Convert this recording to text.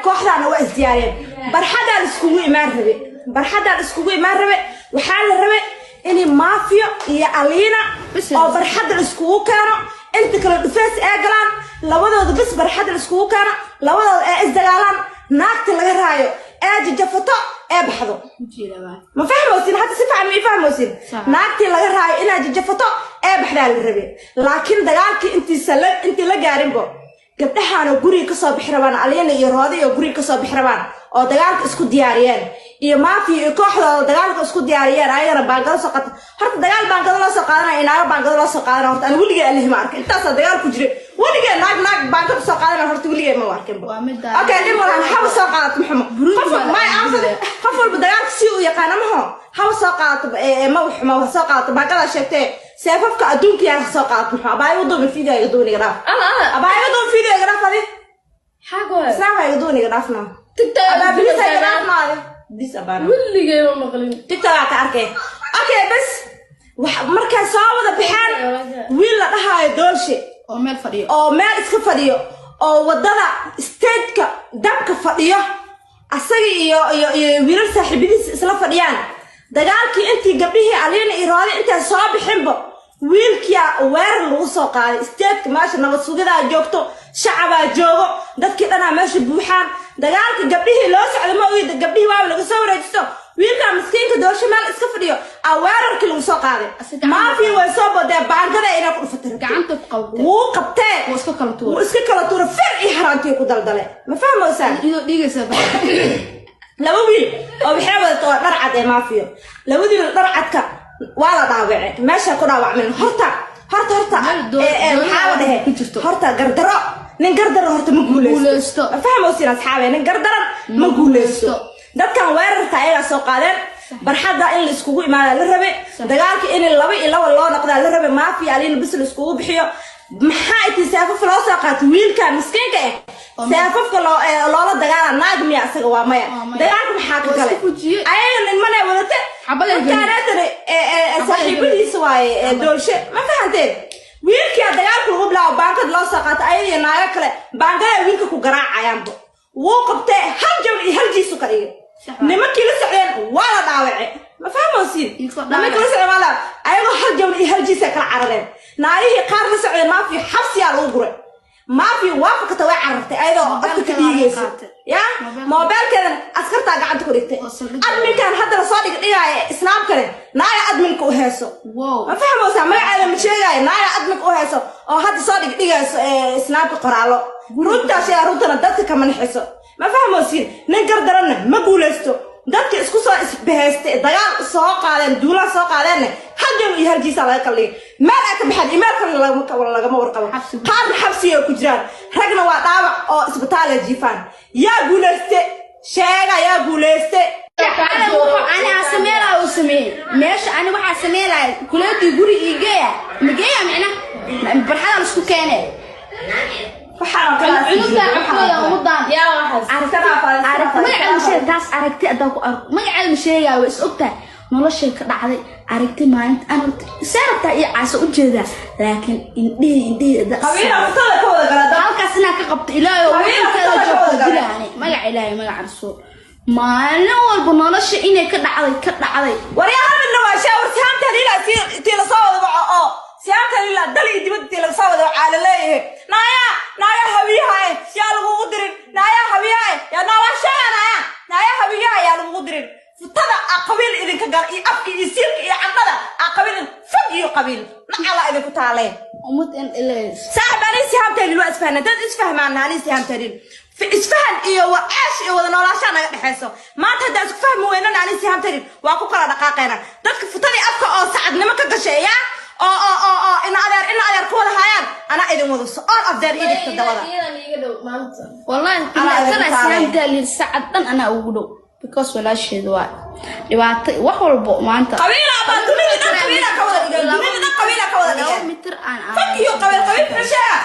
kooxdana waa isdiyaareen barxada iskugu imaan rabe waxaa la rabay in maafiyo iyo aliina oo barxada iskugu keeno inta kala dhufeys ee galaan labadooda bis barxada iskugu keeno labadooda ee isdagaalaan naagta laga raayo ee jafato ee baxdo ma fahmoosin hadda si fiican ma fahmoosin naagtii laga raayo inay jafato ee baxdaa la rabay laakiin dagaalkii intii la gaarinbo gabdhahan guriga ka soo bixirabaan aliina iyo roodi iyo guriga ka soo bixirabaan oo dagaalka isku diyaariyeen iyo maafiyo iyo kooxdooda dagaalka isku diyaariyeen ayagana baangado soo qaata horta dagaal baangado la soo qaadanaya inaaga baangado la soo qaadana horta aan weligeed allahi ma arkin intaas dagaal ku jiray weligeed naag baangado soo qaadana horta weligeed ma arkin okay dib walaal haba soo qaadato maxamed ma aansad qof walba dagaalka si uu yaqaan ma haba soo qaadato ma soo qaadato baangada sheegtay seefafka adduunka yaa soo qaadato maxaa abaayo doon fiidiyay dooniga dhaaf abaayo doon fiidiyay dhaaf adi xago saabay dooniga dhaafna this about willigay ma maqlin tiktok ka arkay okay bas marka soo wada bixaan wiil la dhahayo doolshe oo meel iska fadhiyo oo wadada stage-ka dabka fadhiyo asaga iyo wiilal saaxiibadiis isla fadhiyaan dagaalkii intii gabdhihii aliina iyo roodi inta soo bixinba wiilkiya weer lagu soo qaaday stage-ka meesha nabad sugida joogto shacaba joogo dadkii dhanaa meesha buuxaan dagaalka gabdhihii loo socdo ma ogid gabdhihii waa laga soo wareejisto wiilka miskiinka doosho meel iska fadhiyo weerarkii lagu soo qaaday maafi way soo boodee baangada inay ku dhufatay gacanta qabtay wuu qabtee wuu iska kala tuuray fir iyo haraantii ku daldale ma fahmoosaan inuu dhigaysa laba wiil oo waxay wadato dhar cad ee maafiyo labadii dhar cadka waa la dhaawacay meesha ku dhaawacmeen horta horta gardaro nin gardaro horta ma guuleysto fahmoosin asxaabe nin gardaran ma guuleysto dadkan weerarta ayaga soo qaadeen barxada in la iskugu imaado la rabe dagaalka in laba loo noqdo la rabe maafiya aliina bis la iskugu bixiyo maxaa intii saafaf loo soo qaatay wiilka miskiinka saafafka loola dagaala naag miya asaga waa maya dagaalka maxaa ka galay ayaga nin mana wadate xabadayda saaxiibadiisa waaye doolshe ma fahanteen wiilkii dagaalku lagu bilaabo baangad loo soo qaatay ayadii naaga kale baangada wiilka ku garaacayaanba wuu qabtay hal jawl iyo hal jiisu ka dhigay nimankii la socdeen waa la dhaawacay ma fahmoosin nimankii la socdeen waa ayagoo hal jawl iyo hal jiisa kala carareen naagihii qaar la socdeen maafi xabsiyaa lagu guray maafi waafaqata way carartay ayadoo afka ka dhiigaysa ya moobeelkeedan askartaa gacanta ku dhigtay adminkan hadda la soo dhigaya islaamkane naaga adminka u heeso ma fahmoosaa magaceeda ma sheegaayo naaga adminka u heeso oo hadda soo dhigayso islaamka qoraalo runtaas yaa runtana dadka ka manaxiso ma fahmoosin nin gardaranna ma guuleysto dadka isku soo isbahaystay dagaal soo qaadeen duula soo qaadeen hal jawl iyo hal jiisa laga kala dhigay meel ay ka baxaan iimaylka lagama warqabo qaar xabsiga ku jiraan ragna waa dhaawac oo isbitaal la jiifaan yaa guuleyste sheega yaa guuleyste أنا أسميها وسميه ماشي أنا واحد أسميها كلاتي جوري إيجايا مجايا معنا برحلة مش كانت waxaan kala magaceeda ma sheegaayo way is ogtahay noloshay ka dhacday aragti maalinta aan saarta iyo caasa u jeeda laakiin indhihi halkaas inaa ka qabto ilaahay oo wiilkeeda joogto dilaani magaca ilaahay magaca rasuul maalin walba nolosha inay ka dhacday waryaa hadna waa shaawar saamtan ilaa tii la soo wada oo siyaanta ilaa dal iyo dibadda la soo wada caala leeyahay naaya hawiyaha yaa lagu dirin naaya hawiyaha yaa naaya hawiyaha yaa lagu dirin futada qabiil idinka gal iyo afki iyo siirka iyo candada qabiil fog iyo qabiil nacala idinku taaleen umad in ilaa saabani siyaamtan ilaa isfahna dad isfahmaan ani siyaamtan في إسفهان إيه وعاش إيه وذا نولاشان أنا حسوا ما تهدأ إسفهم وين أنا نسي هم تري وأكو كلا دقائقنا تذك فتري أبكى أو سعد نمك كشيء إن أدار كل هايان أنا إذا مذوس all of their إيدك تدورا والله أنا سيام تالي السعد أنا أقوله because ولا شيء دواء وحول بق ما أنت قبيلة أبا دنيا قبيلة كولا قبيلة كولا متر أنا فكيو قبيلة مشاء